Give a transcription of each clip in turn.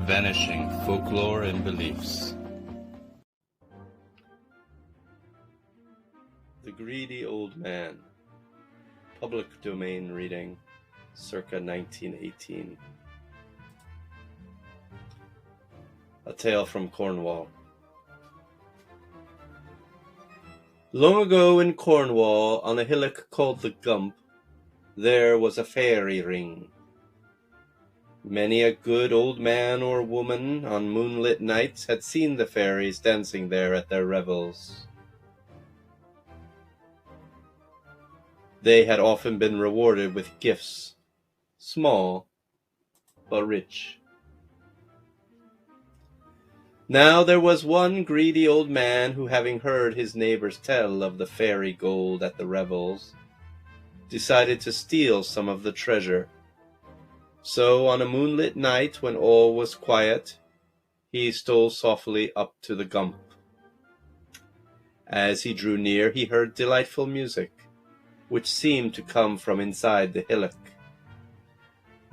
Vanishing folklore and beliefs. The Greedy Old Man. Public domain reading, circa 1918. A tale from Cornwall. Long ago in Cornwall, on a hillock called the Gump, there was a fairy ring. Many a good old man or woman on moonlit nights had seen the fairies dancing there at their revels. They had often been rewarded with gifts, small but rich. Now there was one greedy old man who, having heard his neighbors tell of the fairy gold at the revels, decided to steal some of the treasure. So on a moonlit night when all was quiet, he stole softly up to the Gump. As he drew near, he heard delightful music, which seemed to come from inside the hillock.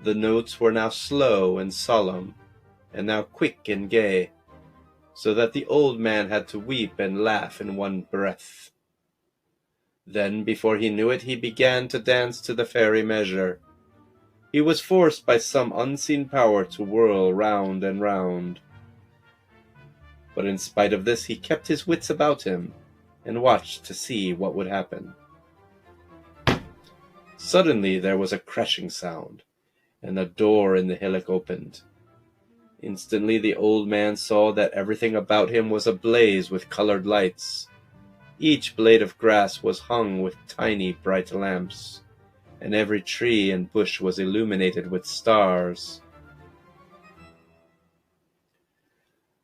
The notes were now slow and solemn, and now quick and gay, so that the old man had to weep and laugh in one breath. Then, before he knew it, he began to dance to the fairy measure. He was forced by some unseen power to whirl round and round. But in spite of this, he kept his wits about him and watched to see what would happen. Suddenly there was a crashing sound, and a door in the hillock opened. Instantly the old man saw that everything about him was ablaze with colored lights. Each blade of grass was hung with tiny bright lamps, and every tree and bush was illuminated with stars.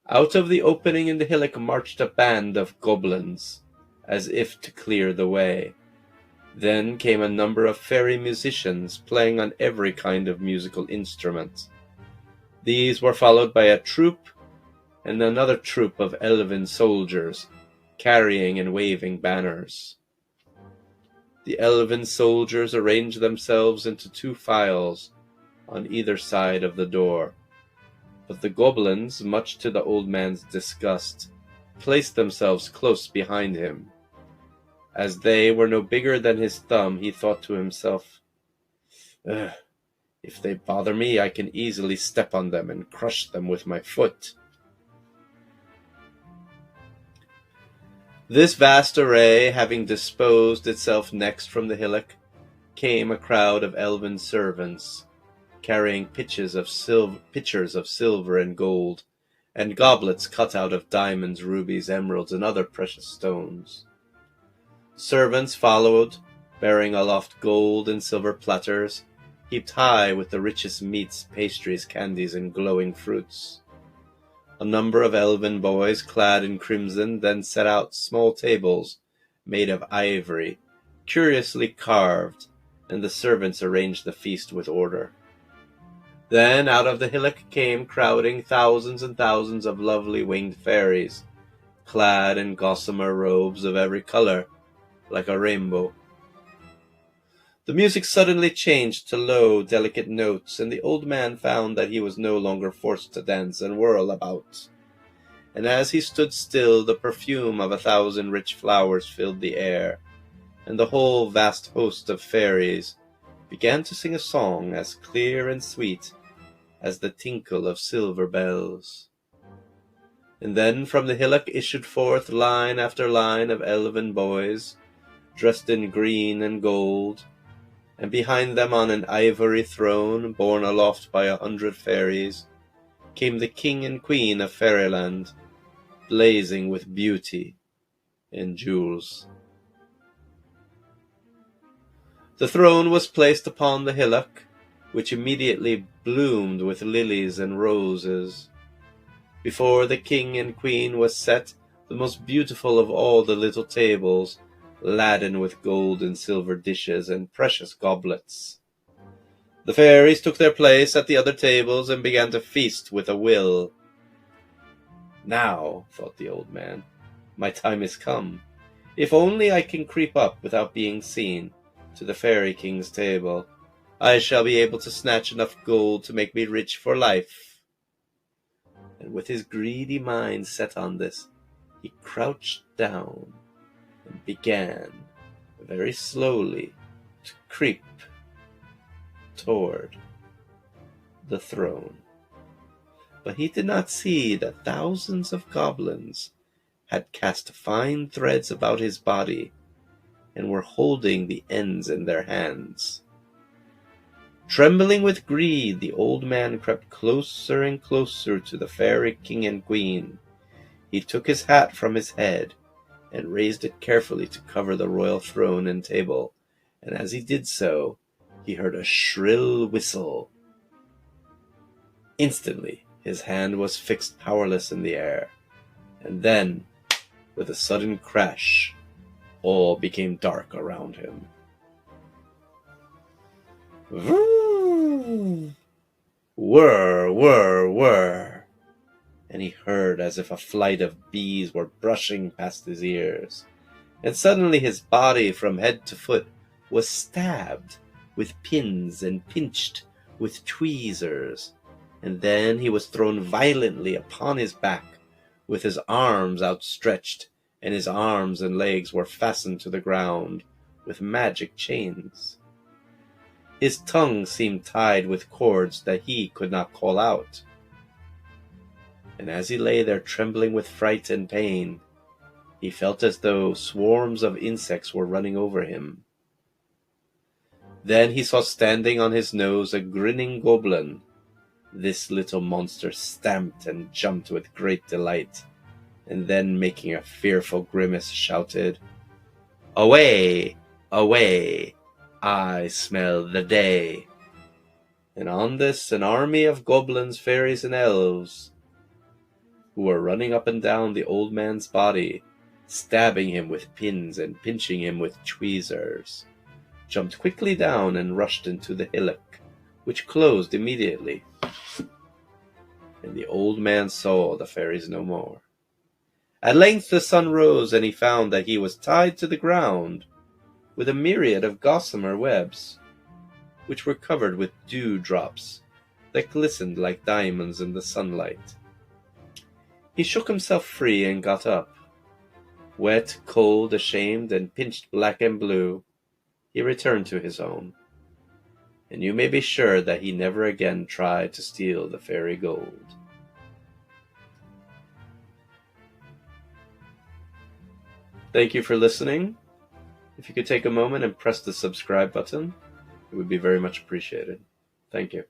Out of the opening in the hillock marched a band of goblins, as if to clear the way. Then came a number of fairy musicians playing on every kind of musical instrument. These were followed by a troop and another troop of elven soldiers, carrying and waving banners. The elven soldiers arranged themselves into two files on either side of the door, but the goblins, much to the old man's disgust, placed themselves close behind him. As they were no bigger than his thumb, he thought to himself, if they bother me, I can easily step on them and crush them with my foot. This vast array having disposed itself next from the hillock, came a crowd of elven servants, carrying pitchers of silver and gold, and goblets cut out of diamonds, rubies, emeralds, and other precious stones. Servants followed, bearing aloft gold and silver platters, heaped high with the richest meats, pastries, candies, and glowing fruits. A number of elven boys, clad in crimson, then set out small tables made of ivory, curiously carved, and the servants arranged the feast with order. Then out of the hillock came crowding thousands and thousands of lovely winged fairies, clad in gossamer robes of every color, like a rainbow. The music suddenly changed to low, delicate notes, and the old man found that he was no longer forced to dance and whirl about. And as he stood still, the perfume of 1,000 rich flowers filled the air, and the whole vast host of fairies began to sing a song as clear and sweet as the tinkle of silver bells. And then from the hillock issued forth line after line of elven boys, dressed in green and gold, and behind them on an ivory throne, borne aloft by 100 fairies, came the king and queen of fairyland, blazing with beauty and jewels. The throne was placed upon the hillock, which immediately bloomed with lilies and roses. Before the king and queen was set the most beautiful of all the little tables, laden with gold and silver dishes and precious goblets. The fairies took their place at the other tables and began to feast with a will. Now, thought the old man, my time is come. If only I can creep up without being seen to the fairy king's table, I shall be able to snatch enough gold to make me rich for life. and with his greedy mind set on this, he crouched down and began very slowly to creep toward the throne. But he did not see that thousands of goblins had cast fine threads about his body and were holding the ends in their hands. Trembling with greed, the old man crept closer and closer to the fairy king and queen. He took his hat from his head and raised it carefully to cover the royal throne and table, and as he did so, he heard a shrill whistle. Instantly, his hand was fixed powerless in the air, and then, with a sudden crash, all became dark around him. Whir, whir, whir, and he heard as if a flight of bees were brushing past his ears, and suddenly his body from head to foot was stabbed with pins and pinched with tweezers, and then he was thrown violently upon his back with his arms outstretched, and his arms and legs were fastened to the ground with magic chains. His tongue seemed tied with cords that he could not call out. And as he lay there trembling with fright and pain, he felt as though swarms of insects were running over him. Then he saw standing on his nose a grinning goblin. This little monster stamped and jumped with great delight, and then making a fearful grimace shouted, "Away, away, I smell the day." And on this an army of goblins, fairies, and elves, who were running up and down the old man's body, stabbing him with pins and pinching him with tweezers, jumped quickly down and rushed into the hillock, which closed immediately. And the old man saw the fairies no more. At length the sun rose, and he found that he was tied to the ground with a myriad of gossamer webs, which were covered with dewdrops that glistened like diamonds in the sunlight. He shook himself free and got up. Wet, cold, ashamed, and pinched black and blue, he returned to his own, and you may be sure that he never again tried to steal the fairy gold. Thank you for listening. If you could take a moment and press the subscribe button, it would be very much appreciated. Thank you.